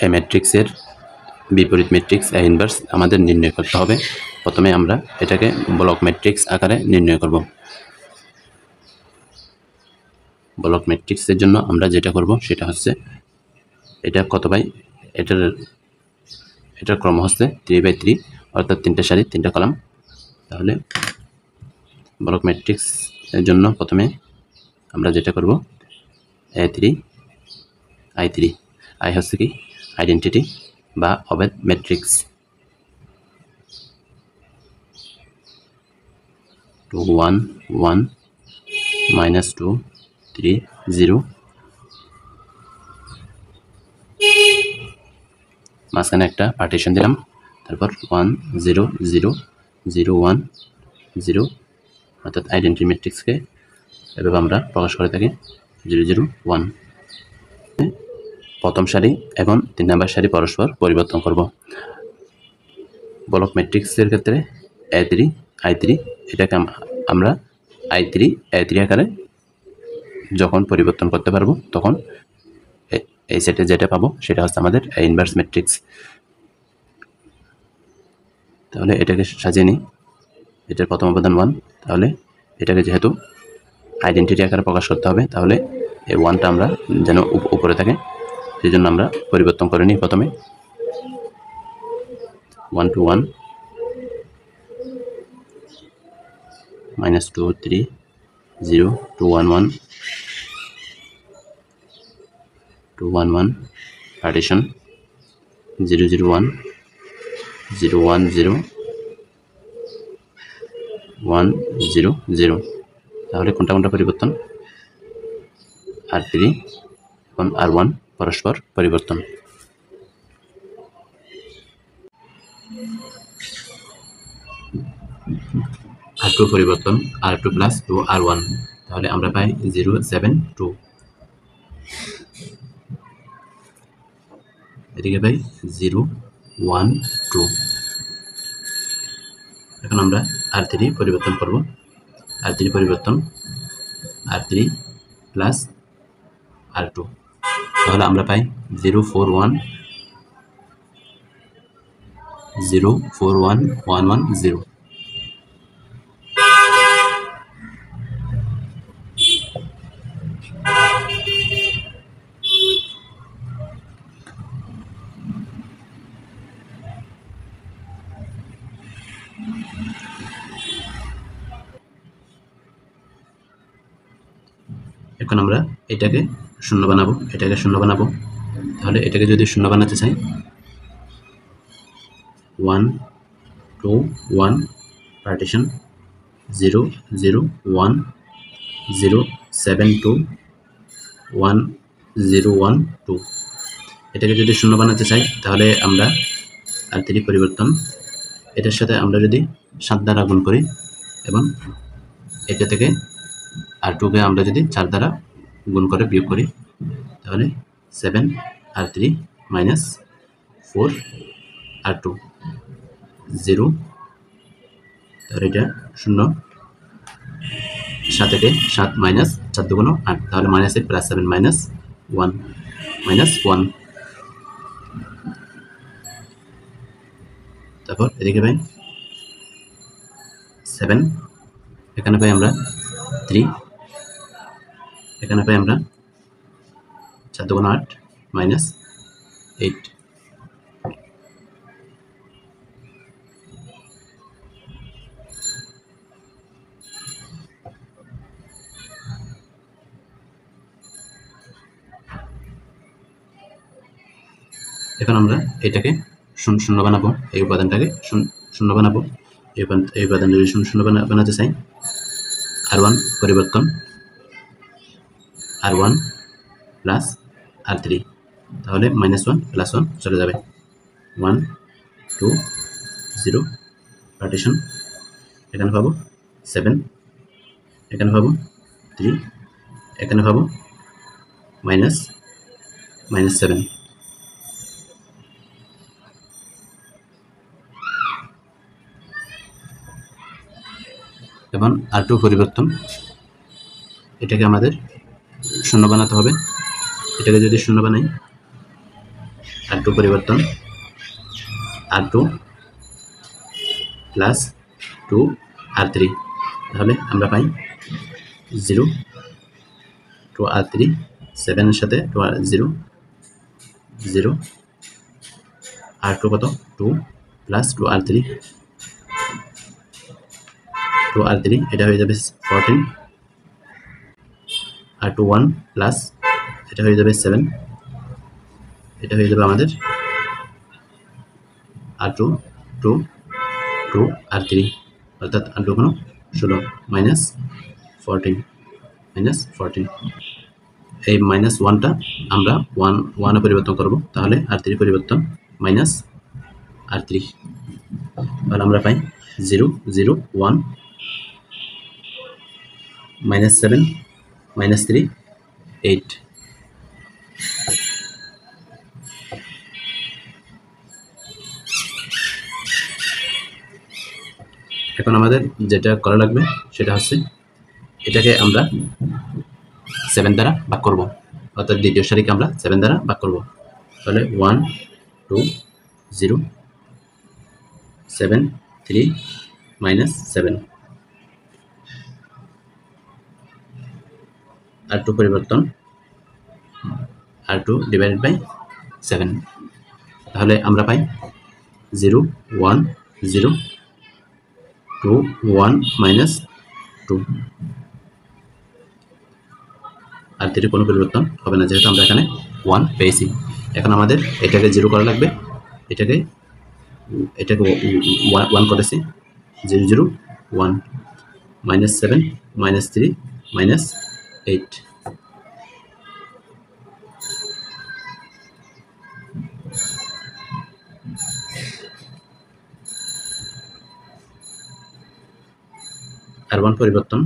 এ ম্যাট্রিক্সের বিপরীত matrix A inverse আমাদের নির্ণয় করতে হবে। প্রথমে আমরা এটাকে ব্লক ম্যাট্রিক্স আকারে নির্ণয় করব। ব্লক ম্যাট্রিক্সের জন্য আমরা যেটা করব সেটা হচ্ছে এটা কত বাই এটার ক্রম হচ্ছে 3/3 অর্থাৎ 3টা সারি 3টা কলাম। তাহলে ব্লক ম্যাট্রিক্স এর জন্য প্রথমে আমরা যেটা করব A3 I3 I হচ্ছে কি আইডেন্টিটি বা অভেদ ম্যাট্রিক্স 2 1 1 -2 3 0 মাঝখানে একটা পার্টিশন দিলাম, তারপর 1 0 0 0 1 0 অর্থাৎ আইডেন্টিটি ম্যাট্রিক্সকে এভাবে আমরা প্রকাশ করে থাকি 0 0 1। প্রথম সারি এবং 3 নম্বর সারি পরস্পর পরিবর্তন করব। ব্লক ম্যাট্রিক্সের ক্ষেত্রে A3 I3 এটাকে আমরা I3 A3 আকারে যখন পরিবর্তন করতে পারবো তখন এই সেটে যেটা পাবো সেটা হচ্ছে আমাদের ইনভার্স ম্যাট্রিক্স। তাহলে এটাকে সাজিয়ে নিই। এটার প্রথম উপাদান 1, তাহলে এটাকে যেহেতু আইডেন্টিটি আকারে প্রকাশ করতে হবে তাহলে এই 1টা আমরা যেন উপরে থাকে সেই জন্য আমরা পরিবর্তন করে নিই। প্রথমে 1 to 1 -2 3 0 2 1 1 2 1 1 partition 0 0 1 0 1 0 1 0 0। তাহলে কোনটা কোনটা পরিবর্তন? R3 এবং R1 পরস্পর পরিবর্তন। R2 পরিবর্তন R2 প্লাস 2 R1, তাহলে আমরা পাই 0 7 2। এদিকে পাই 0 1 2। এখন আমরা R3 পরিবর্তন করব। R3 পরিবর্তন R3 প্লাস R2, তাহলে আমরা পাই 0 4 1 0 4 1 1 1 0। এখন আমরা এটাকে শূন্য বানাবো, এটাকে শূন্য বানাবো। তাহলে এটাকে যদি শূন্য বানাতে চাই 1 2 1 পার্টিশন 0 0 1 0 7 2 1 0 1 2। এটাকে যদি শূন্য বানাতে চাই তাহলে আমরা R3 পরিবর্তন এটার সাথে আমরা যদি 7 দ্বারা গুণ করি এবং এটা থেকে R2কে আমরা যদি 4 দ্বারা গুণ করে বিয়োগ করি তাহলে 7 R3 মাইনাস 4 R2 0। তাহলে এটা 0 7 থেকে 7 মাইনাস 4 2 8, তাহলে মাইনাস 8 প্লাস 7 মাইনাস 1 মাইনাস 1। তারপর এদিকে পাই 7, এখানে পাই আমরা 3, এখানে পাই আমরা 4 2 8 মাইনাস 8। এখন আমরা এটাকে শূন্য বানাবো, এই উপাদানটাকে শূন্য বানাবো। এই উপাদান যদি শূন্য বানাতে চাই R1 পরিবর্তন R1 প্লাস R3, তাহলে -1 প্লাস 1 চলে যাবে 1 2 0 পার্টিশন। এখানে পাবো 7, এখানে পাবো 3, এখানে পাবো -7। এবং R2 পরিবর্তন এটাকে আমাদের শূন্য বানাতে হবে। এটাকে যদি শূন্য বানাই R2 পরিবর্তন R2 প্লাস 2 R3 তাহলে আমরা পাই 0 2 R3 7 এর সাথে 2 0 0 R2 কত 2 প্লাস 2 R3 2 R3 এটা হয়ে যাবে 14 R2 1 প্লাস এটা হয়ে যাবে 7 এটা হয়ে যাবে আমাদের R2 2 2 R3 অর্থাৎ R2 কোনো 16 মাইনাস 14 এই মাইনাস 1টা আমরা 1 এ পরিবর্তন করব তাহলে R3 পরিবর্তন মাইনাস R3 তাহলে আমরা পাই 0 0 1 minus 7 minus 3 8 এখন আমাদের যেটা করা লাগবে সেটা হচ্ছে এটাকে আমরা 7 দ্বারা ভাগ করব অর্থাৎ দ্বিতীয় সারিকে আমরা 7 দ্বারা ভাগ করব তাহলে 1 2 0 7 3 minus 7 R2 পরিবর্তন R2 divided by 7 তাহলে আমরা পাই 0 1 0 2 1 minus 2 R3 কোনো পরিবর্তন হবে না যেহেতু আমরা এখানে 1 পেয়েছি এখন আমাদের এটাকে 0 করা লাগবে এটাকে 1 করেছি 0 0 1 minus 7 minus 3 minus 8 R1 পরিবর্তন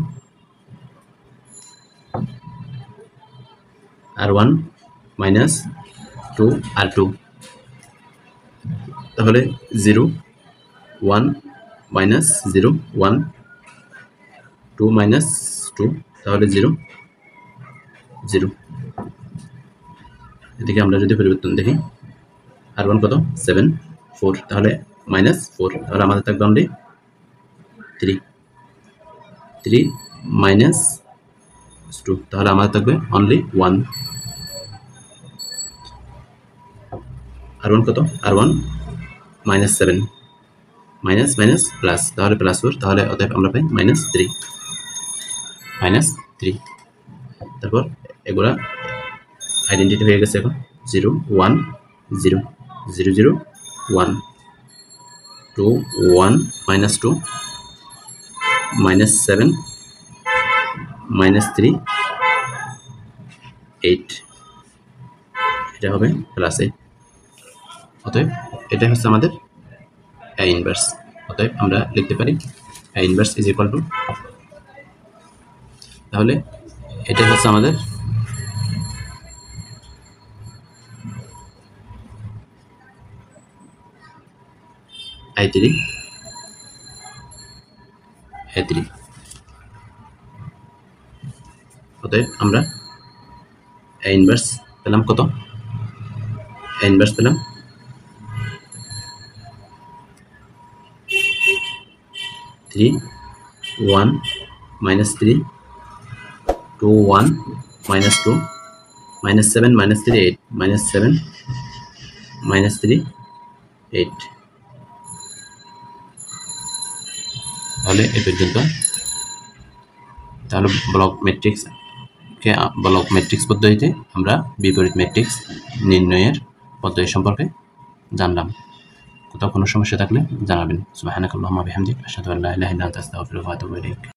R1 minus 2 R2 তাহলে 0 1 minus 0 1 2 minus 2 তাহলে 0 0 এদিকে আমরা যদি পরিবর্তন দেখি R1 কত 7 4 তাহলে minus 4 তাহলে আমাদের থাকবে অনলি 3 minus 2 তাহলে আমাদের থাকবে অনলি 1 R1 কত R1 minus 7 minus plus তাহলে plus 4 তাহলে অতএব আমরা পাই minus 3 তারপর এগুলা আইডেন্টিটি হয়ে গেছে এখন 0 1 0 0 0 1 2 1 minus 2 minus 7 minus 3 8 এটা হবে প্লাস 8 অতএব এটা হচ্ছে আমাদের A ইনভার্স অতএব আমরা লিখতে পারি A inverse is equal to তাহলে এটা হচ্ছে আমাদের I3 A3 অতএব আমরা A ইনভার্স পেলাম কত A ইনভার্স পেলাম 3 1 minus 3 2 1 minus 2 minus 7 minus 3 8 minus 7 minus 3 8 তাহলে এই পর্যন্ত তাহলে ব্লক ম্যাট্রিক্স পদ্ধতিতে আমরা বিপরীত ম্যাট্রিক্স নির্ণয়ের পদ্ধতি সম্পর্কে জানলাম কোথাও কোনো সমস্যা থাকলে জানাবেন সুবহানাকাল্লাহুম্মা বিহামদিক আশহাদু আল্লা ইলাহা ইল্লা আনতা আস্তাগফিরুকা ওয়া আতুবু ইলাইক